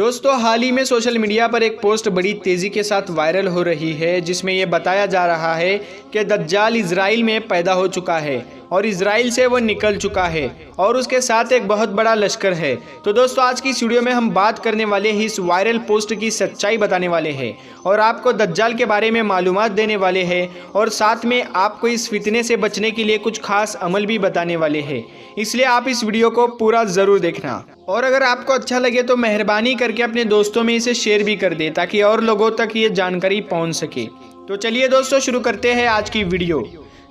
दोस्तों हाल ही में social media पर एक पोस्ट बड़ी तेज़ी के साथ वायरल हो रही है जिसमें ये बताया जा रहा है कि दज्जाल इजराइल में पैदा हो चुका है और इजराइल से वो निकल चुका है और उसके साथ एक बहुत बड़ा लश्कर है। तो दोस्तों आज की इस वीडियो में हम बात करने वाले हैं इस वायरल पोस्ट की सच्चाई बताने वाले हैं और आपको दज्जाल के बारे में मालूमात देने वाले हैं और साथ में आपको इस फितने से बचने के लिए कुछ खास अमल भी बताने वाले हैं। इसलिए आप इस वीडियो को पूरा ज़रूर देखना और अगर आपको अच्छा लगे तो मेहरबानी करके अपने दोस्तों में इसे शेयर भी कर दे ताकि और लोगों तक ये जानकारी पहुंच सके। तो चलिए दोस्तों शुरू करते हैं आज की वीडियो।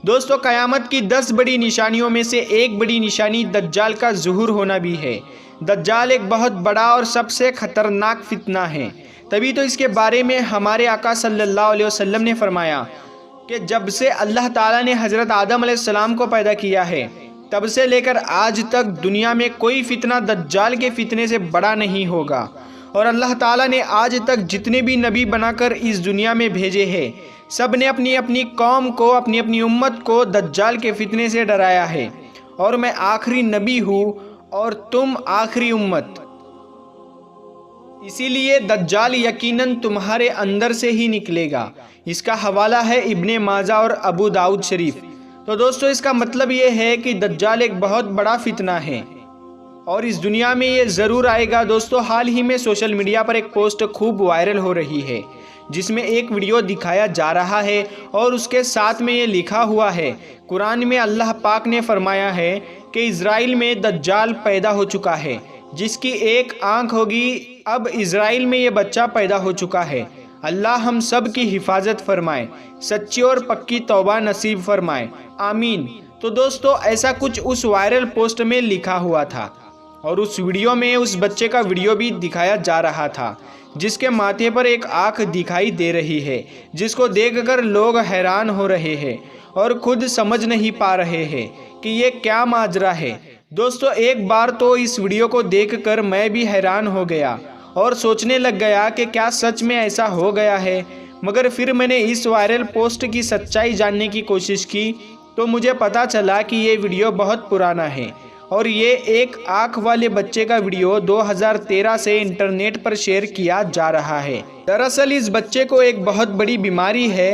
दोस्तों क़यामत की 10 बड़ी निशानियों में से एक बड़ी निशानी दज्जाल का ज़ुहूर होना भी है। दज्जाल एक बहुत बड़ा और सबसे ख़तरनाक फितना है। तभी तो इसके बारे में हमारे आका सल्लल्लाहु अलैहि वसल्लम ने फरमाया कि जब से अल्लाह ताला ने हज़रत आदम अलैहिस्सलाम को पैदा किया है तब से लेकर आज तक दुनिया में कोई फितना दज्जाल के फितने से बड़ा नहीं होगा। और अल्लाह ताला ने आज तक जितने भी नबी बनाकर इस दुनिया में भेजे हैं सब ने अपनी अपनी कौम को अपनी अपनी उम्मत को दज्जाल के फितने से डराया है। और मैं आखिरी नबी हूँ और तुम आखिरी उम्मत, इसीलिए दज्जाल यकीनन तुम्हारे अंदर से ही निकलेगा। इसका हवाला है इब्ने माजा और अबू दाऊद शरीफ। तो दोस्तों इसका मतलब ये है कि दज्जाल एक बहुत बड़ा फितना है और इस दुनिया में ये ज़रूर आएगा। दोस्तों हाल ही में सोशल मीडिया पर एक पोस्ट खूब वायरल हो रही है जिसमें एक वीडियो दिखाया जा रहा है और उसके साथ में ये लिखा हुआ है, कुरान में अल्लाह पाक ने फरमाया है कि इजराइल में दज्जाल पैदा हो चुका है जिसकी एक आँख होगी। अब इजराइल में ये बच्चा पैदा हो चुका है। अल्लाह हम सब की हिफाजत फरमाए, सच्ची और पक्की तौबा नसीब फरमाए, आमीन। तो दोस्तों ऐसा कुछ उस वायरल पोस्ट में लिखा हुआ था और उस वीडियो में उस बच्चे का वीडियो भी दिखाया जा रहा था जिसके माथे पर एक आँख दिखाई दे रही है, जिसको देखकर लोग हैरान हो रहे हैं और खुद समझ नहीं पा रहे हैं कि ये क्या माजरा है। दोस्तों एक बार तो इस वीडियो को देखकर मैं भी हैरान हो गया और सोचने लग गया कि क्या सच में ऐसा हो गया है। मगर फिर मैंने इस वायरल पोस्ट की सच्चाई जानने की कोशिश की तो मुझे पता चला कि ये वीडियो बहुत पुराना है और ये एक आँख वाले बच्चे का वीडियो 2013 से इंटरनेट पर शेयर किया जा रहा है। दरअसल इस बच्चे को एक बहुत बड़ी बीमारी है।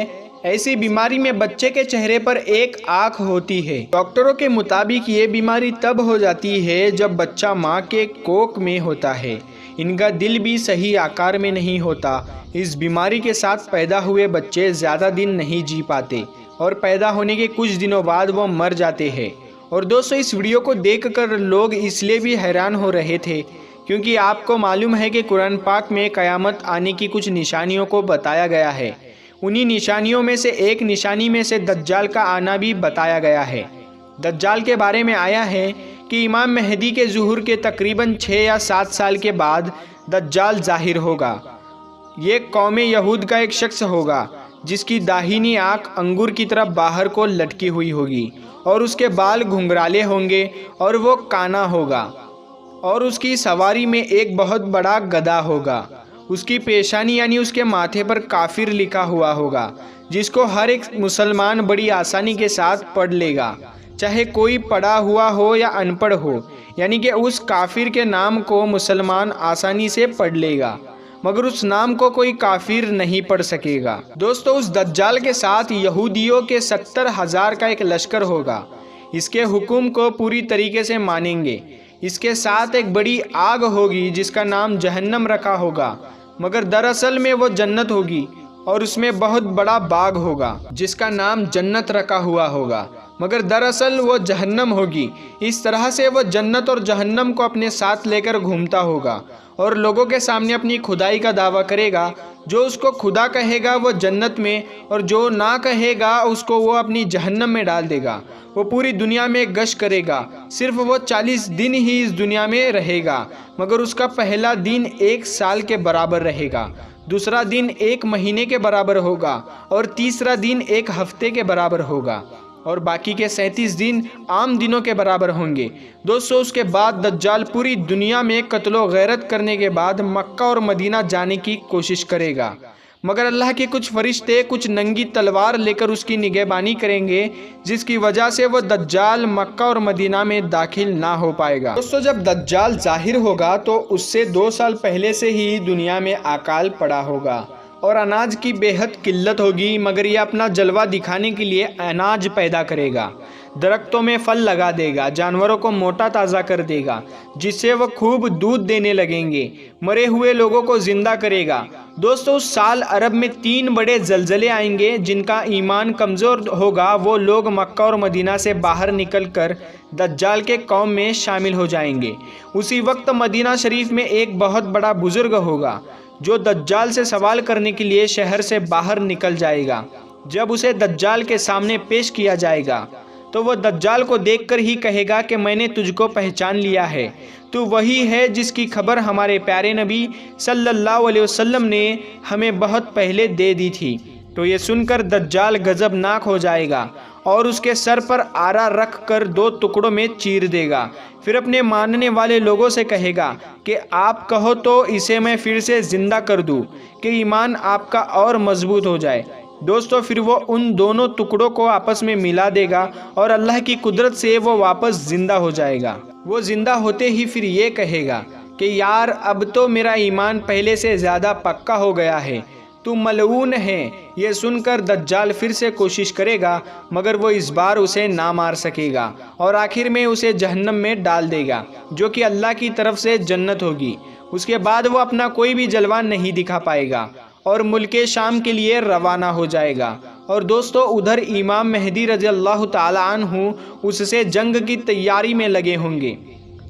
ऐसी बीमारी में बच्चे के चेहरे पर एक आँख होती है। डॉक्टरों के मुताबिक ये बीमारी तब हो जाती है जब बच्चा माँ के कोख में होता है। इनका दिल भी सही आकार में नहीं होता। इस बीमारी के साथ पैदा हुए बच्चे ज़्यादा दिन नहीं जी पाते और पैदा होने के कुछ दिनों बाद वो मर जाते हैं। और दोस्तों इस वीडियो को देखकर लोग इसलिए भी हैरान हो रहे थे क्योंकि आपको मालूम है कि कुरान पाक में क़यामत आने की कुछ निशानियों को बताया गया है। उन्हीं निशानियों में से एक निशानी में से दज्जाल का आना भी बताया गया है। दज्जाल के बारे में आया है कि इमाम मेहदी के ज़ुहूर के तकरीबन 6 या 7 साल के बाद दज्जाल ज़ाहिर होगा। ये कौम यहूद का एक शख्स होगा जिसकी दाहिनी आँख अंगूर की तरफ बाहर को लटकी हुई होगी और उसके बाल घुंघराले होंगे और वो काना होगा और उसकी सवारी में एक बहुत बड़ा गधा होगा। उसकी पेशानी यानी उसके माथे पर काफिर लिखा हुआ होगा जिसको हर एक मुसलमान बड़ी आसानी के साथ पढ़ लेगा, चाहे कोई पढ़ा हुआ हो या अनपढ़ हो। यानी कि उस काफिर के नाम को मुसलमान आसानी से पढ़ लेगा मगर उस नाम को कोई काफिर नहीं पढ़ सकेगा। दोस्तों उस दज्जाल के साथ यहूदियों के 70,000 का एक लश्कर होगा। इसके हुक्म को पूरी तरीके से मानेंगे। इसके साथ एक बड़ी आग होगी जिसका नाम जहन्नम रखा होगा मगर दरअसल में वो जन्नत होगी और उसमें बहुत बड़ा बाग होगा जिसका नाम जन्नत रखा हुआ होगा मगर दरअसल वो जहन्नम होगी। इस तरह से वो जन्नत और जहन्नम को अपने साथ लेकर घूमता होगा और लोगों के सामने अपनी खुदाई का दावा करेगा। जो उसको खुदा कहेगा वो जन्नत में और जो ना कहेगा उसको वो अपनी जहन्नम में डाल देगा। वो पूरी दुनिया में गश करेगा। सिर्फ वो 40 दिन ही इस दुनिया में रहेगा मगर उसका पहला दिन 1 साल के बराबर रहेगा, दूसरा दिन 1 महीने के बराबर होगा और तीसरा दिन 1 हफ्ते के बराबर होगा और बाकी के 37 दिन आम दिनों के बराबर होंगे। दोस्तों उसके बाद दज्जाल पूरी दुनिया में कत्लो गैरत करने के बाद मक्का और मदीना जाने की कोशिश करेगा मगर अल्लाह के कुछ फरिश्ते कुछ नंगी तलवार लेकर उसकी निगहबानी करेंगे, जिसकी वजह से वह दज्जाल मक्का और मदीना में दाखिल ना हो पाएगा। दोस्तों, जब दज्जाल जाहिर होगा तो उससे 2 साल पहले से ही दुनिया में अकाल पड़ा होगा और अनाज की बेहद किल्लत होगी, मगर यह अपना जलवा दिखाने के लिए अनाज पैदा करेगा, दरख्तों में फल लगा देगा, जानवरों को मोटा ताज़ा कर देगा, जिससे वह खूब दूध देने लगेंगे, मरे हुए लोगों को जिंदा करेगा। दोस्तों, उस साल अरब में 3 बड़े जलजले आएंगे। जिनका ईमान कमज़ोर होगा वो लोग मक्का और मदीना से बाहर निकलकर दज्जाल के कौम में शामिल हो जाएंगे। उसी वक्त मदीना शरीफ में एक बहुत बड़ा बुजुर्ग होगा जो दज्जाल से सवाल करने के लिए शहर से बाहर निकल जाएगा। जब उसे दज्जाल के सामने पेश किया जाएगा तो वह दज्जाल को देखकर ही कहेगा कि मैंने तुझको पहचान लिया है, तू वही है जिसकी खबर हमारे प्यारे नबी सल्लल्लाहु अलैहि वसल्लम ने हमें बहुत पहले दे दी थी। तो ये सुनकर दज्जाल गजबनाक हो जाएगा और उसके सर पर आरा रख कर 2 टुकड़ों में चीर देगा। फिर अपने मानने वाले लोगों से कहेगा कि आप कहो तो इसे मैं फिर से ज़िंदा कर दूं कि ईमान आपका और मजबूत हो जाए। दोस्तों, फिर वो उन दोनों टुकड़ों को आपस में मिला देगा और अल्लाह की कुदरत से वो वापस ज़िंदा हो जाएगा। वो ज़िंदा होते ही फिर ये कहेगा कि यार, अब तो मेरा ईमान पहले से ज़्यादा पक्का हो गया है, तू मलऊन है। ये सुनकर दज्जाल फिर से कोशिश करेगा, मगर वो इस बार उसे ना मार सकेगा और आखिर में उसे जहन्नम में डाल देगा, जो कि अल्लाह की तरफ से जन्नत होगी। उसके बाद वो अपना कोई भी जलवा नहीं दिखा पाएगा और मुल्के शाम के लिए रवाना हो जाएगा। और दोस्तों, उधर इमाम मेहदी रज़ी अल्लाह ताला अन्हु उससे जंग की तैयारी में लगे होंगे।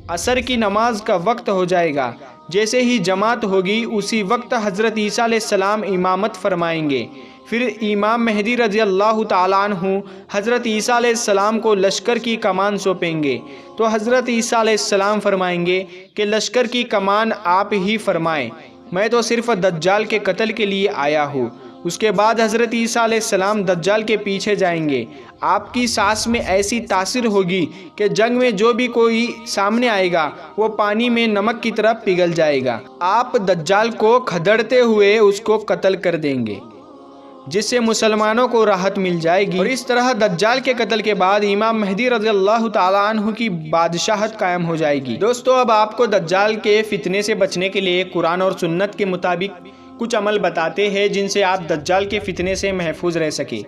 असर की नमाज का वक्त हो जाएगा। जैसे ही जमात होगी उसी वक्त हज़रत ईसा अलैहिस्सलाम इमामत फरमाएंगे। फिर इमाम मेहदी रज़ी अल्लाह ताला अन्हु हज़रत ईसा अलैहिस्सलाम को लश्कर की कमान सौंपेंगे। तो हज़रत ईसा अलैहिस्सलाम फरमाएंगे कि लश्कर की कमान आप ही फरमाएं, मैं तो सिर्फ दज्जाल के कत्ल के लिए आया हूँ। उसके बाद हज़रत ईसा अलैहिस्सलाम दज्जाल के पीछे जाएंगे। आपकी सांस में ऐसी तासीर होगी कि जंग में जो भी कोई सामने आएगा वो पानी में नमक की तरह पिघल जाएगा। आप दज्जाल को खदेड़ते हुए उसको कत्ल कर देंगे, जिससे मुसलमानों को राहत मिल जाएगी। और इस तरह दज्जाल के कत्ल के बाद इमाम मेहदी रज़ियल्लाहु ताला अन्हु की बादशाहत कायम हो जाएगी। दोस्तों, अब आपको दज्जाल के फितने से बचने के लिए कुरान और सुन्नत के मुताबिक कुछ अमल बताते हैं जिनसे आप दज्जाल के फितने से महफूज रह सके।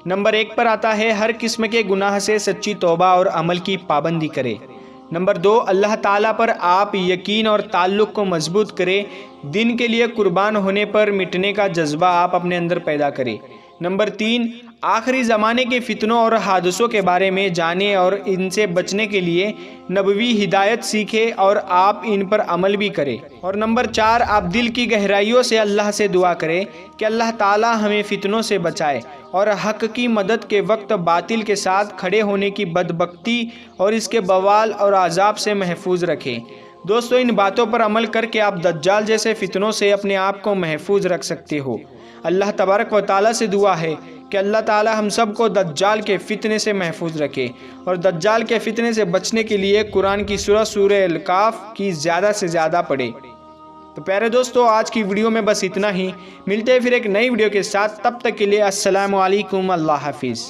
नंबर 1 पर आता है, हर किस्म के गुनाह से सच्ची तौबा और अमल की पाबंदी करें। नंबर 2, अल्लाह ताला पर आप यकीन और ताल्लुक़ को मजबूत करें। दिन के लिए कुर्बान होने पर मिटने का जज्बा आप अपने अंदर पैदा करें। नंबर 3, आखिरी ज़माने के फितनों और हादसों के बारे में जानें और इनसे बचने के लिए नबवी हिदायत सीखें और आप इन पर अमल भी करें। और नंबर 4, आप दिल की गहराइयों से अल्लाह से दुआ करें कि अल्लाह ताला हमें फितनों से बचाए और हक़ की मदद के वक्त बातिल के साथ खड़े होने की बदबख्ती और इसके बवाल और अज़ाब से महफूज रखें। दोस्तों, इन बातों पर अमल करके आप दज्जाल जैसे फितनों से अपने आप को महफूज रख सकते हो। अल्लाह तबारक व ताला से दुआ है कि अल्लाह ताला हम सब को दज्जाल के फितने से महफूज रखे और दज्जाल के फितने से बचने के लिए कुरान की सूरह अल-काफ की ज़्यादा से ज़्यादा पढ़े। तो प्यारे दोस्तों, आज की वीडियो में बस इतना ही। मिलते हैं फिर एक नई वीडियो के साथ, तब तक के लिए अस्सलामु अलैकुम, अल्लाह हाफिज़।